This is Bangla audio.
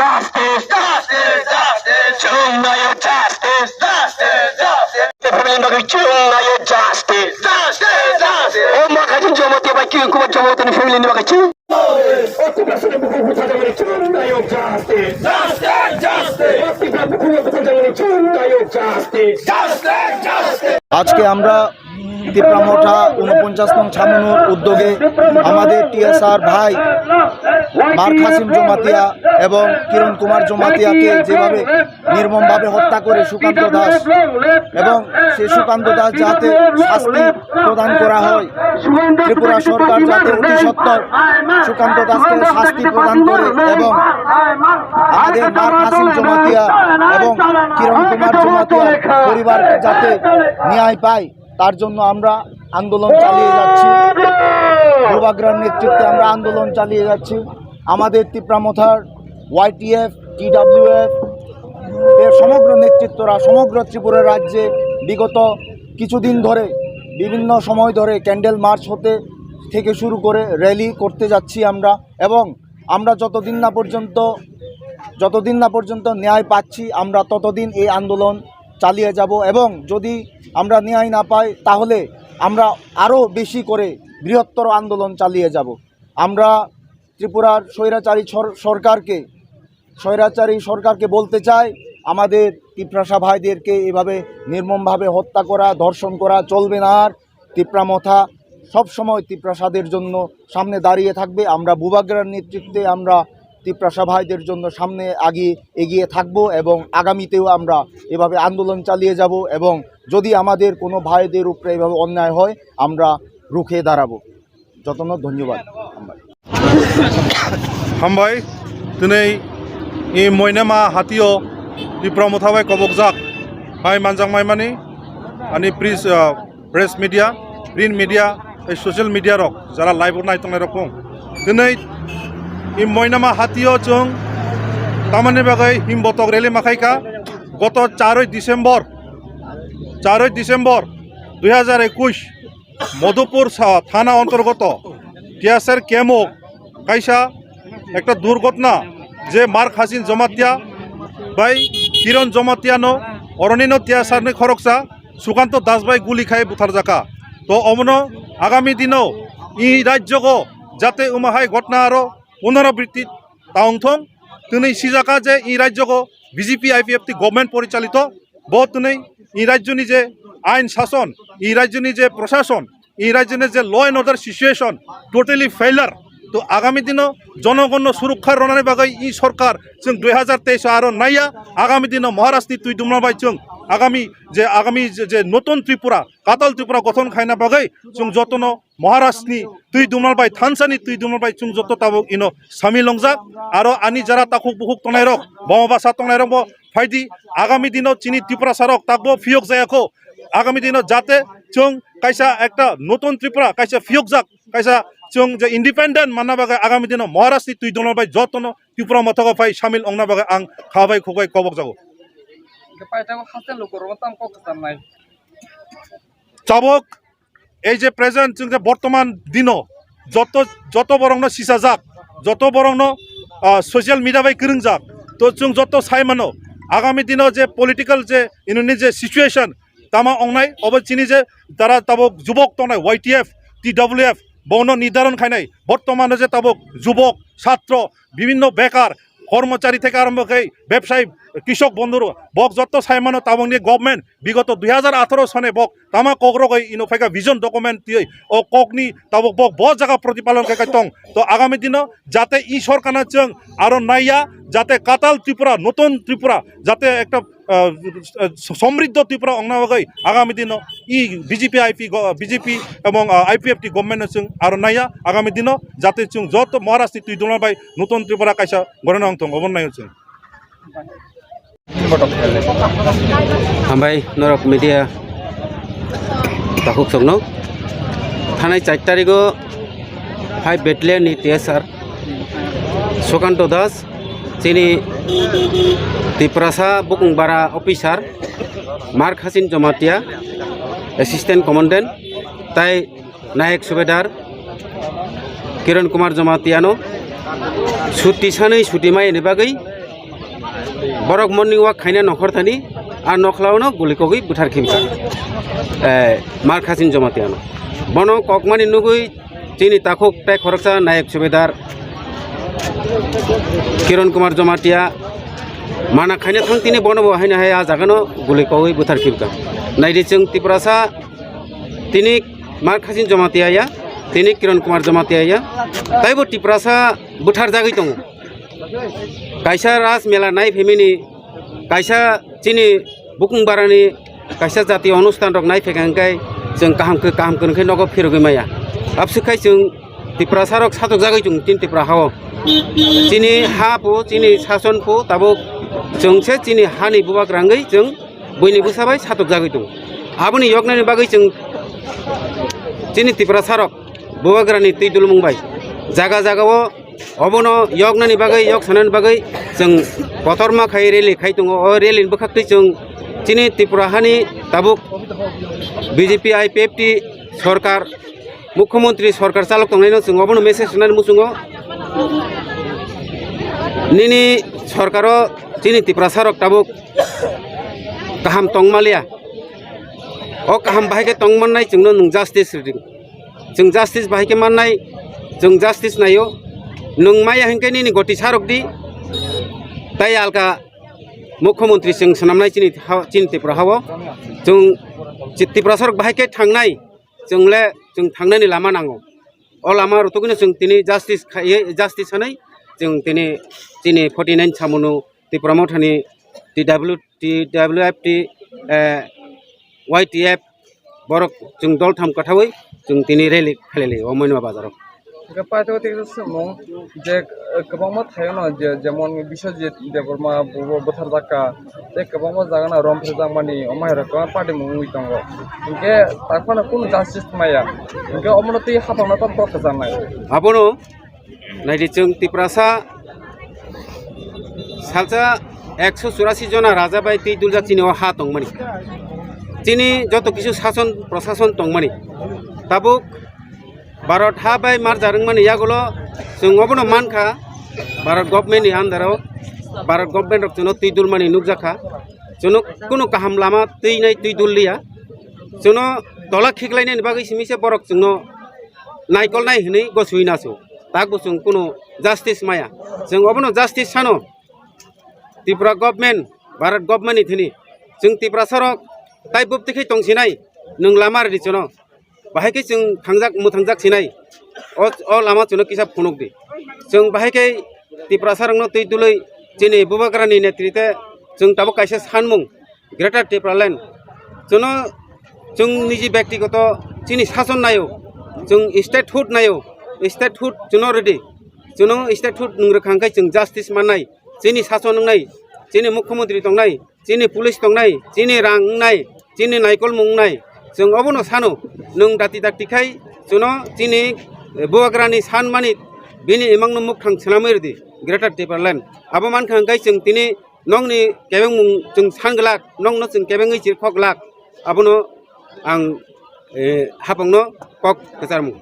Justice, justice, justice. Chungayo justice, justice, justice. Family bagi chungayo justice, justice, justice. Oh maka jomo tiap chung kuma jomo tu family ni bagi chung. Oh tiap sudah buku buku jangan chungayo justice, justice, justice. Oh tiap buku buku jangan chungayo justice, justice, justice. আজকে আমরা তিপ্রামঠা 49 নং ছামনুর উদ্যোগে আমাদের টিএসআর ভাই মার খাসিম জমাতিয়া এবং কিরণ কুমার জমাতিয়াকে যেভাবে নির্মমভাবে হত্যা করে সুকান্ত দাস এবং সেই সুকান্ত দাস যাতে শাস্তি প্রদান করা হয়, ত্রিপুরা সরকার যাতে অতি সত্বর সুকান্ত দাসকে শাস্তি প্রদান করে এবং আমাদের মার খাসিম জমাতিয়া এবং কিরণ কুমার জমাতিয়ার পরিবার যাতে ন্যায় পায় তার জন্য আমরা আন্দোলন চালিয়ে যাচ্ছি। প্রভাগ্রার নেতৃত্বে আমরা আন্দোলন চালিয়ে যাচ্ছি। আমাদের তিপ্রামথার YTF, TWF এর সমগ্র নেতৃত্বরা সমগ্র ত্রিপুরা রাজ্যে বিগত কিছুদিন ধরে বিভিন্ন সময় ধরে ক্যান্ডেল মার্চ হতে থেকে শুরু করে র্যালি করতে যাচ্ছি আমরা, এবং আমরা যতদিন না পর্যন্ত ন্যায় পাচ্ছি আমরা ততদিন এই আন্দোলন চালিয়ে যাব, এবং যদি আমরা ন্যায় না পাই তাহলে আমরা আরও বেশি করে বৃহত্তর আন্দোলন চালিয়ে যাব। আমরা ত্রিপুরার স্বৈরাচারী সরকারকে বলতে চাই, আমাদের তিপ্রাসা ভাইদেরকে এভাবে নির্মমভাবে হত্যা করা, ধর্ষণ করা চলবে না। আর তিপ্রামথা সবসময় তিপ্রাসাদের জন্য সামনে দাঁড়িয়ে থাকবে। আমরা বুবাগ্রার নেতৃত্বে আমরা তিপ্রাসা ভাইদের জন্য সামনে এগিয়ে থাকব, এবং আগামীতেও আমরা এভাবে আন্দোলন চালিয়ে যাব, এবং যদি আমাদের কোনো ভাইদের উপরে এভাবে অন্যায় হয় আমরা রুখে দাঁড়াবো। যতন ধন্যবাদ। হামবাই দিनै ই মইনামা হাতিও তিপ্রামথাবাই কবকজাক হাই মানজাং মাইমানি আনি প্রেস মিডিয়া, প্রিন্ট মিডিয়া, এই সোশ্যাল মিডিয়া রক যারা লাইভ নাইতংনাই রকম দিनै ই মইনামা হাতিও जों তামানি বাগै হিমবতক রেলি মাখাইকা গত 4 ডিসেম্বর 2021 মধুপুর থানা অন্তর্গত টিয়াসের কেমক কাইসা একটা দুর্ঘটনা যে মার খাসিন জমাতিয়া বাই কিরণ জমাতিয়ানো অরণিনো টিয়াসারনি খরকসা সুকান্ত দাস বাই গুলি খাই বুথার জাকা তো অমনো আগামী দিনও ই রাজ্যগ যাতে উমাহাই ঘটনা আরো পুনরাবৃত্তি তাওংথং তিনি সিজাকা যে ই রাজ্যগ বিজেপি আইপিএফটি গভর্নমেন্ট পরিচালিত বহু তিনি ই রাজ্যনি যে আইন শাসন, ই রাজ্যনি যে প্রশাসন, ই রাজ্যনি যে law and order situation totally failure. তো আগামী দিনও জনগণ সুরক্ষার রণানি বাগাই ই সরকার जों 2023 আরো নাইয়া আগামী দিনও মহারাষ্ট্র তুই দুমনাবাই जों আগামী যে নতুন ত্রিপুরা কাতাল ত্রিপুরা গঠন খাইনা বাগাই जों যতন মহারাষ্ট্রনি তুই দুমনাবাই থানসানি তুই দুমনাবাই जों যত তাবক ইনো সামি লংজাক আরো আনি যারা তাকুক বুকুক তনাই রক বমবাসা তনাই রক ফাইদি আগামী দিনও চিনি ত্রিপুরা সারক তাকবো ফিয়ক যায়াকো আগামী দিনও যাতে जों কাইসা একটা নতুন ত্রিপুরা কাইসা ফিয়ক যাক কাইসা जों যে ইন্ডিপেন্ডেন্ট মানা বাগে আগামী দিনও মহারাষ্ট্র তুই দুমনাবাই যতন ত্রিপুরা মথক ফাই সামিল অংনা বাগে আং খাবাই খুবাই কবক যাবো চাবক এই যে প্রেজেন্ট যে বর্তমান দিনও যত বরং সিসা যাক যত বরং সোশ্যাল মিডিয়া বাই কিরং যাক তো जों যত সাইমানো আগামী দিনও যে পলিটিক্যাল যে ইনুনি যে সিচুয়েশন তামা অংনাই অবচিনি যে তারা তাবক যুবক তনাই YTF, TWF বন নির্ধারণ খাইনাই বর্তমানে যে তাবক যুবক ছাত্র বিভিন্ন বেকার কর্মচারী থেকে আরম্ভ করে ব্যবসায়ী কৃষক বন্ধুর বক যত সাইমানো তাবক নিয়ে গভর্নমেন্ট বিগত 2018 সনে বক তামা কগ্রগই ইনোফাইকা ভিজন ডকুমেন্ট দিয়ে ও কগনি তাবক বক ব জায়গা প্রতিপালন করে তং তো আগামী দিনও যাতে ই সরকার जों আরো নাইয়া যাতে কাতাল ত্রিপুরা নতুন ত্রিপুরা যাতে একটা সমৃদ্ধ ত্রিপুরা অংনাবাগাই আগামী দিনও ই বিজেপি এবং আইপিএফটি গভর্নমেন্ট जों আরো নাইয়া আগামী দিনও যাতে जों যত মহারাষ্ট্র তুই দুমনাবাই নতুন ত্রিপুরা কাইসা গণনা অংথং অবন্যায় जों हामबाय नरक मिडिया ताकुक संगनो थानाय 4 तारिखो 5 बेटलियन नि टीएसआर सुकाন্ত दास যিনি तिप्रासा बुकुंबारा अफिसार मार खासिन जमातिया एसिस्टेंट कमांडेंट তাই নায়ক সুবেদার কিরণ কুমার জমাতিয়ানো ছুটি सानै ছুটি माइनि बागै borok morning walk खाइना नखर थानि আর নখলাওনো গুলিকগি বুথার খিমকা মার খাসিন জমাতিয়ানো বনো ককমানি নুগুই চিনি তাকুক তাই খরকসা নায়ক সুবেদার কিরণ কুমার জমাতিয়া माना खाइना थां तिनि बनबो हायना हाय आ जागानो गुलिकगि बुथार খিমका नायदि जों त्रिपुरासा तिनि मार खासिन जमातिया तिनि किरण कुमार जमातिया ताइबो त्रिपुरासा बुथार जागै दङ कायसा राज मेला नाय फेमिनि कायसा चिनि बुकुं बारानि कायसा जातीय अनुष्ठान रक नाय फेगांखाय जों काहामखै नगो फिरगै माया आबसुखाय जों त्रिपुरासा रक सातक जागै जों तिन त्रिपुरा हाव चिनि हा पु चिनि सासन पु ताबो जोंसे चिनि हानि बुबाक रांगै जों बयनि बुसाबाय सातक जागै दं आबुनि यगनानि बागै जों चिनि त्रिपुरासा रक बुबाग्रानि तै दुलमुंबाय जागा जागाव अबनो यगनानि बागै यग सानानि बागै जों पतरमा खाय रेलि खाय दङ अ रेलिनि बखाखै जों चिनि त्रिपुराहानि ताबुक बीजेपी आईपीएफटी सरकार मुख्यमंत्री सरकार चालक दंनायनो जों अबनो मेसेज होनानै मुसुङो निनि सरकारो चिनि त्रिपुरासा रक ताबुक गाहाम तंमालिया अ गाहाम बाहायके तंमाननाय जोंनो नों जास्टिस रिदिं जों जास्टिस बाहायके माननाय जों जास्टिस नायो नों माया हेंके निनि गति सारक दि ताई आलका मुख्यमंत्री जों सनामनाय चिनि त्रिपुरा हाव जों त्रिपुरासा रक बाहायके थांनाय जोंले जों थांनायनि लामा नांगौ अ लामा रतगैनो जों तिनि जास्टिस खायो जास्टिस सानै जों तिनि चिनि 49 सामुनु त्रिपुरा मथानि TWFT YTF borok जों दल थाम कथावै जों तिनि रेलि खालायले अमयनमा बाजाराव पार्टी समाव जे गोबां थायोना जेमन बिश्वजित देबरमा बोथार जाका जे गोबां जागोन रमफे जामानि अमायरा गोबां पार्टी मुङै दङ इनके ताफाना कुन जास्टिस माया इनके अमनति हाफावना तक जानाय आबनो नायदि जों त्रिपुरासा सालसा 184 जना राजा बाय तै दुलजा चिनि हा दंमानि चिनि जत किछु शासन प्रशासन दंमानि ताबुक भारत हा बाय मार जारंमानि यागुलो जों अबनो मानखा भारत गभर्नमेन्टनि आन्दाराव भारत गभर्नमेन्ट रक जोंनो तै दुलमानि नुगजाखा जोंनो कुनु गाहाम लामा तैनाय तै दुललिया जोंनो दला खिगलायनायनि बागै सिमिसे बरक जोंनो नायकल नाय हनै गसुइनासो तागबो जों कुनु जास्टिस माया जों अबनो जास्टिस सानो त्रिपुरा गभर्नमेन्ट भारत गभर्नमेन्टनि थनि जों त्रिपुरासा रक ताइ बुबतिखै तंसिनाय नों लामा रिचनो बाहायकै जों थांजाक मोथांजाक सिनाय अ लामा जोंनो किसा फनक दि जों बाहायकै त्रिपुरासा रंनो तै दुलै चिनि बुबाग्रानि नेतृत्वे जों ताबो कायसे सानमुं ग्रेटार त्रिपुरा लेन्ड जोंनो जों निजि व्यक्तिगत चिनि शासन नायो जों स्टेटहुड नायो स्टेटहुड जोंनो रेडि जोंनो स्टेटहुड नोंरोखांखाय जों जास्टिस माननाय चिनि शासन नंनाय चिनि मुख्यमंत्री दंनाय चिनि पुलिस दंनाय चिनि रांनाय चिनि नायकल मुंनाय जों अबनो सानो नों दाति दातिखाय जोंनो चिनि बुबाग्रानि सानमानि बिनि इमांनो मुख थांसनामै रेडि ग्रेटार त्रिपुरा लेन्ड आबो मानखांखाय जों तिनि नंनि केबें मुं जों सानगलाक नंनो जों केबेङै जिरखगलाक आबनो आं हाबंनो कक गजारमुं